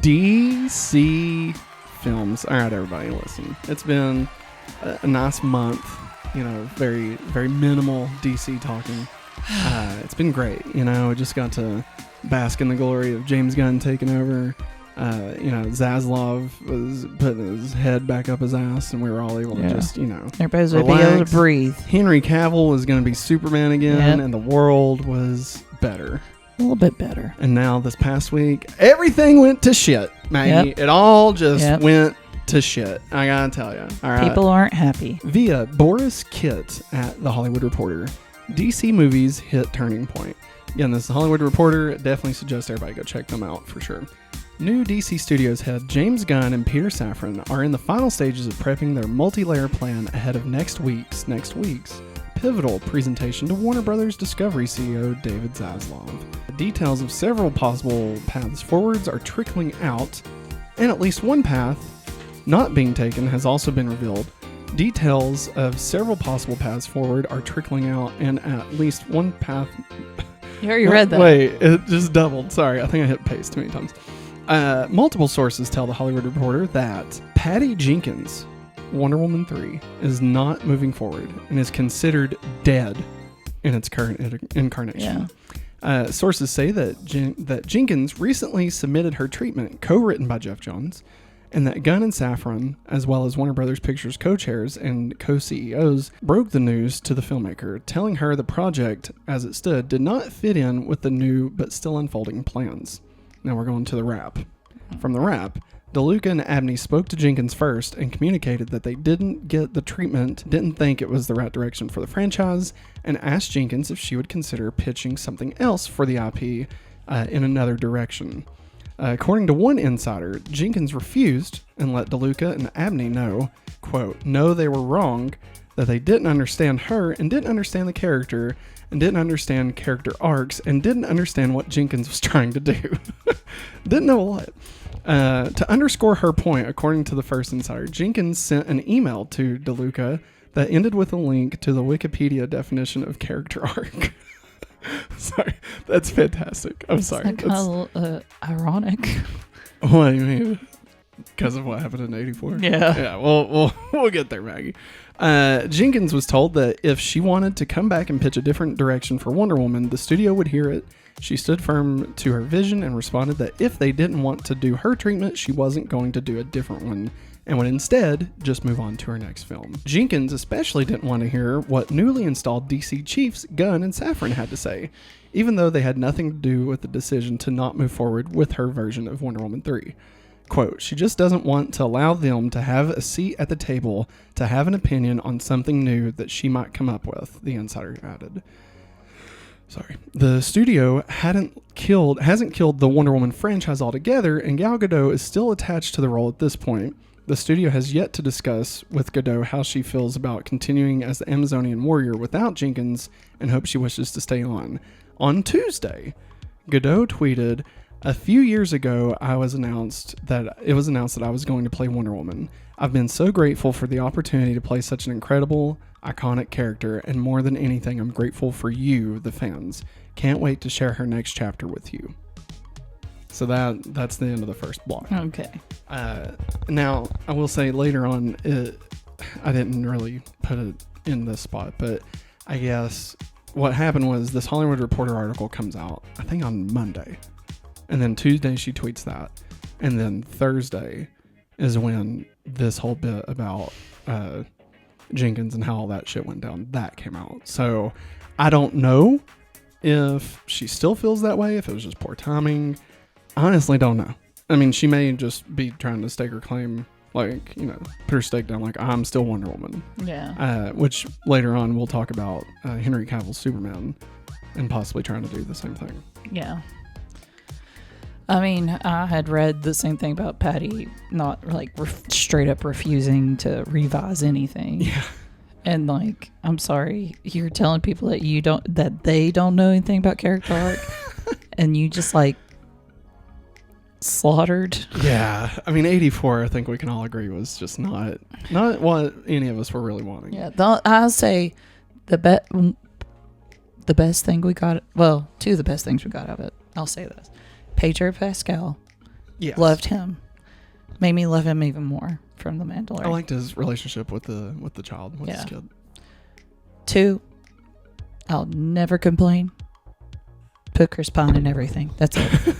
DC films. All right, everybody, listen. It's been a nice month. Very, very minimal DC talking. It's been great. We just got to bask in the glory of James Gunn taking over. Zaslav was putting his head back up his ass, and we were all able to just, everybody's going to be able to breathe. Henry Cavill was going to be Superman again, and the world was better. A little bit better. And now this past week, everything went to shit, Maggie. Yep. It all just went to shit. I gotta tell you. All right. People aren't happy. Via Boris Kitt at The Hollywood Reporter, DC movies hit turning point. Again, this is The Hollywood Reporter. Definitely suggest everybody go check them out for sure. New DC Studios head James Gunn and Peter Safran are in the final stages of prepping their multi-layer plan ahead of next week's pivotal presentation to Warner Brothers Discovery CEO David Zaslav. The details of several possible paths forwards are trickling out, and at least one path not being taken has also been revealed. Details of several possible paths forward are trickling out, and at least one path... You already read that. Wait, it just doubled. Sorry, I think I hit paste too many times. Multiple sources tell The Hollywood Reporter that Patty Jenkins' Wonder Woman 3 is not moving forward and is considered dead in its current incarnation. Yeah. Sources say that Jenkins recently submitted her treatment, co-written by Jeff Johns, and that Gunn and Safran, as well as Warner Brothers Pictures co-chairs and co-CEOs, broke the news to the filmmaker, telling her the project, as it stood, did not fit in with the new but still unfolding plans. Now we're going to the wrap. From the wrap, DeLuca and Abney spoke to Jenkins first and communicated that they didn't get the treatment, didn't think it was the right direction for the franchise, and asked Jenkins if she would consider pitching something else for the IP in another direction. According to one insider, Jenkins refused and let DeLuca and Abney know, quote, no, they were wrong, that they didn't understand her and didn't understand the character and didn't understand character arcs and didn't understand what Jenkins was trying to do. Didn't know a lot. To underscore her point, according to the first insider, Jenkins sent an email to DeLuca that ended with a link to the Wikipedia definition of character arc. Sorry, that's fantastic. I'm sorry. That's kind of ironic. What do you mean? Because of what happened in '84? Yeah. We'll get there, Maggie. Jenkins was told that if she wanted to come back and pitch a different direction for Wonder Woman, the studio would hear it. She stood firm to her vision and responded that if they didn't want to do her treatment, she wasn't going to do a different one and would instead just move on to her next film. Jenkins especially didn't want to hear what newly installed DC chiefs Gunn and Safran had to say, even though they had nothing to do with the decision to not move forward with her version of Wonder Woman 3. Quote, she just doesn't want to allow them to have a seat at the table to have an opinion on something new that she might come up with, the insider added. Sorry. The studio hasn't killed the Wonder Woman franchise altogether, and Gal Gadot is still attached to the role at this point. The studio has yet to discuss with Gadot how she feels about continuing as the Amazonian warrior without Jenkins and hopes she wishes to stay on. On Tuesday, Gadot tweeted, a few years ago, it was announced that I was going to play Wonder Woman. I've been so grateful for the opportunity to play such an incredible, iconic character, and more than anything, I'm grateful for you, the fans. Can't wait to share her next chapter with you. So that's the end of the first block. Okay. Now, I will say later on, I didn't really put it in this spot, but I guess what happened was this Hollywood Reporter article comes out, I think on Monday. And then Tuesday she tweets that. And then Thursday is when this whole bit about Jenkins and how all that shit went down, that came out. So I don't know if she still feels that way, if it was just poor timing. Honestly, don't know. I mean, she may just be trying to stake her claim, like, you know, put her stake down, like, I'm still Wonder Woman. Yeah. Which later on we'll talk about Henry Cavill's Superman and possibly trying to do the same thing. Yeah. I mean, I had read the same thing about Patty not, like, straight up refusing to revise anything. Yeah. And, like, I'm sorry, you're telling people that they don't know anything about character arc, and you just, like, slaughtered. Yeah. I mean, 84, I think we can all agree, was just not what any of us were really wanting. Yeah. I'll say the best thing we got, well, two of the best things we got out of it, I'll say this. Pedro Pascal Yes. Loved him. Made me love him even more from The Mandalorian. I liked his relationship with the child, with his kid. 2, I'll never complain. Put Chris Pine in everything. That's it.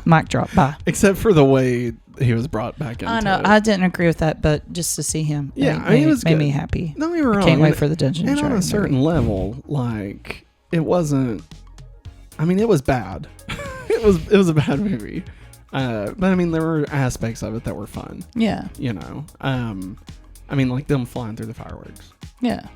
Mic drop. Bye. Except for the way he was brought back into I know. it. I didn't agree with that, but just to see him, made me happy. Don't get me wrong. I can't wait for the Dungeon And and on a Dragons certain movie. level, like, it wasn't. I mean, it was bad. it was a bad movie. But I mean, there were aspects of it that were fun. Yeah. You know. I mean, like them flying through the fireworks. Yeah.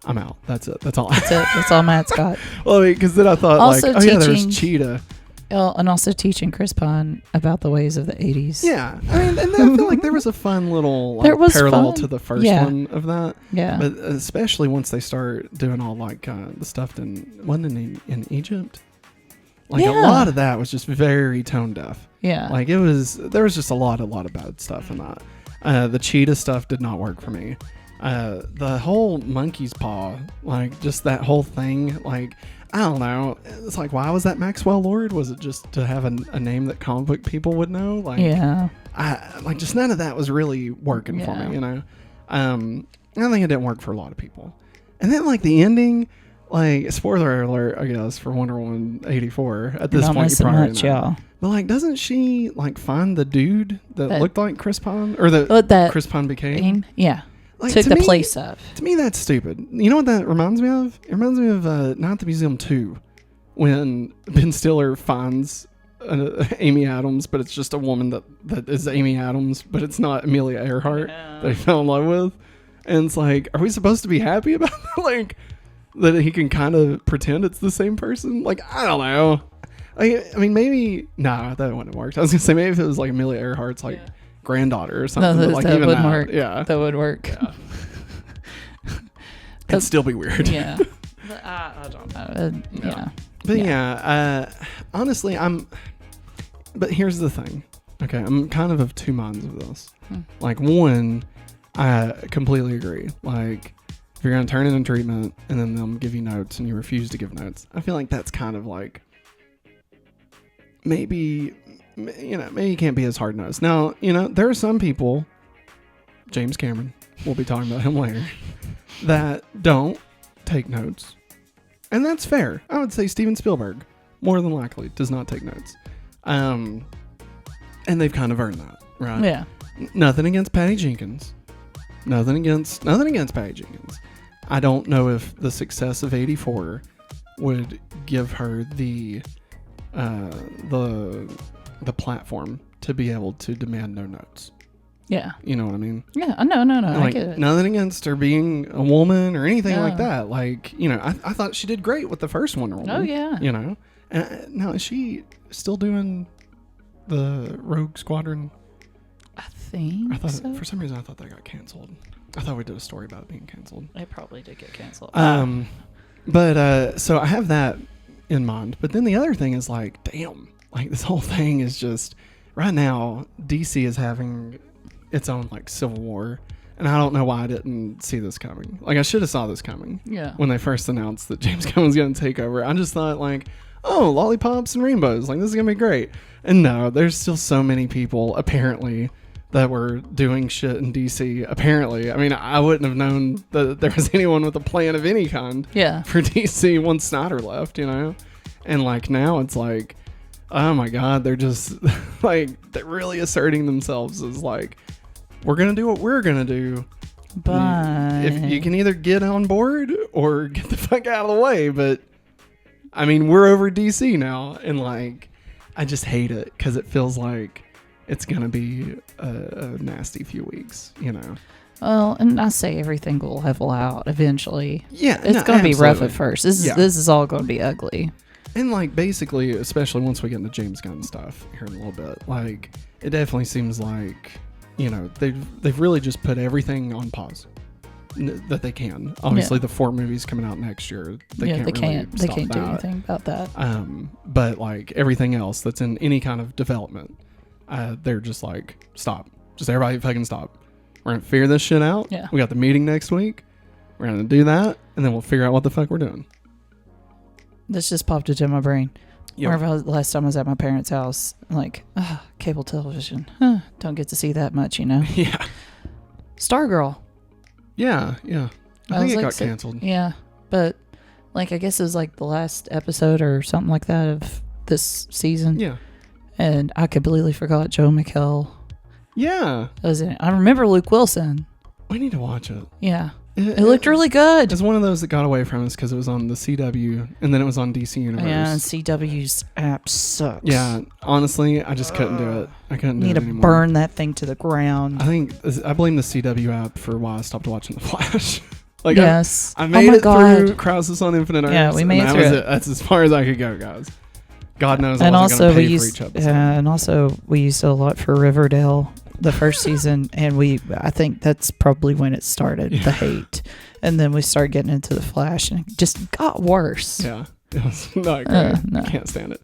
I'm out. That's it. That's all. That's it. That's all Matt's got. Well, because then I thought, Also like, oh yeah, there's Cheetah. And also teaching Chris Pine about the ways of the 80s. Yeah. I mean, and I feel like there was a fun little parallel to the first one of that. Yeah. But especially once they start doing all like the stuff wasn't in Egypt. Like a lot of that was just very tone deaf. Yeah. Like there was just a lot of bad stuff in that. The cheetah stuff did not work for me. The whole monkey's paw, like just that whole thing, like I don't know. It's like, why was that Maxwell Lord? Was it just to have a name that comic book people would know? Like, yeah. Just none of that was really working for me, you know? I think it didn't work for a lot of people. And then, like, the ending, like, spoiler alert, I guess, for Wonder Woman 84. At this point, you probably know. Y'all. But, like, doesn't she, like, find the dude that looked like Chris Pine? Or that Chris Pine became? Yeah. Like, took the place of. To me, that's stupid. You know what that reminds me of? It reminds me of Night at the Museum 2, when Ben Stiller finds Amy Adams, but it's just a woman that is Amy Adams, but it's not Amelia Earhart that he fell in love with. And it's like, are we supposed to be happy about that? Like, that he can kind of pretend it's the same person? Like, I don't know. I mean, maybe... Nah, that wouldn't have worked. I was going to say, maybe if it was like Amelia Earhart's, like... granddaughter or something. No, like that even would that, work. Yeah, that would work. Yeah. It'd still be weird. Yeah, but I don't know. Yeah, but honestly, But here's the thing. Okay, I'm kind of two minds of this. Like, one, I completely agree. Like, if you're gonna turn it in treatment and then they'll give you notes and you refuse to give notes, I feel like that's kind of like maybe you can't be as hard nosed. Now, there are some people, James Cameron, we'll be talking about him later, that don't take notes. And that's fair. I would say Steven Spielberg, more than likely, does not take notes. And they've kind of earned that, right? Yeah. Nothing against Patty Jenkins. Nothing against Patty Jenkins. I don't know if the success of 84 would give her the platform to be able to demand no notes. Yeah. You know what I mean? Yeah. No. Like, I get it. Nothing against her being a woman or anything like that. Like, I thought she did great with the first Wonder Woman. Oh, yeah. And now, is she still doing the Rogue Squadron? I think so. For some reason, I thought that got canceled. I thought we did a story about it being canceled. It probably did get canceled. But so I have that in mind. But then the other thing is like, damn, like this whole thing is just right now. DC is having its own like civil war, and I don't know why I didn't see this coming. Like, I should have saw this coming. Yeah. When they first announced that James Gunn was going to take over, I just thought like, oh, lollipops and rainbows, like this is gonna be great. And no, there's still so many people apparently that were doing shit in DC. Apparently, I mean, I wouldn't have known that there was anyone with a plan of any kind. Yeah. For DC once Snyder left, and like now it's like, oh my God, they're just like they're really asserting themselves as like, we're gonna do what we're gonna do. But if you can either get on board or get the fuck out of the way, but I mean, we're over DC now, and like, I just hate it because it feels like it's gonna be a nasty few weeks, Well, and I say everything will level out eventually. Yeah, it's gonna be rough at first. This is all gonna be ugly. And like, basically, especially once we get into James Gunn stuff here in a little bit, like, it definitely seems like they've really just put everything on pause that they can. Obviously, the 4 movies coming out next year, they can't do anything about that. But like everything else that's in any kind of development, they're just like, stop. Just everybody fucking stop. We're gonna figure this shit out. Yeah. We got the meeting next week. We're gonna do that, and then we'll figure out what the fuck we're doing. This just popped into my brain. Yep. Whenever last time I was at my parents' house, like, cable television. Don't get to see that much, Yeah. Stargirl. Yeah. I think it got canceled. Yeah. But, like, I guess it was like the last episode or something like that of this season. Yeah. And I completely forgot Joe McHale. Yeah. Was in it. I remember Luke Wilson. We need to watch it. Yeah. It looked really good. It's one of those that got away from us because it was on the CW and then it was on DC Universe. Yeah, and CW's app sucks. Yeah, honestly, I just couldn't do it. I couldn't do it anymore. Need to burn that thing to the ground. I blame the CW app for why I stopped watching The Flash. Like, yes. I made it through Crisis on Infinite Earths. Yeah, we made it through it. That's as far as I could go, guys. God knows I wasn't going to pay for each episode. Yeah, and also we used it a lot for Riverdale the first season, and I think that's probably when it started, the hate. And then we started getting into The Flash, and it just got worse. Yeah, it was not great. No. I can't stand it.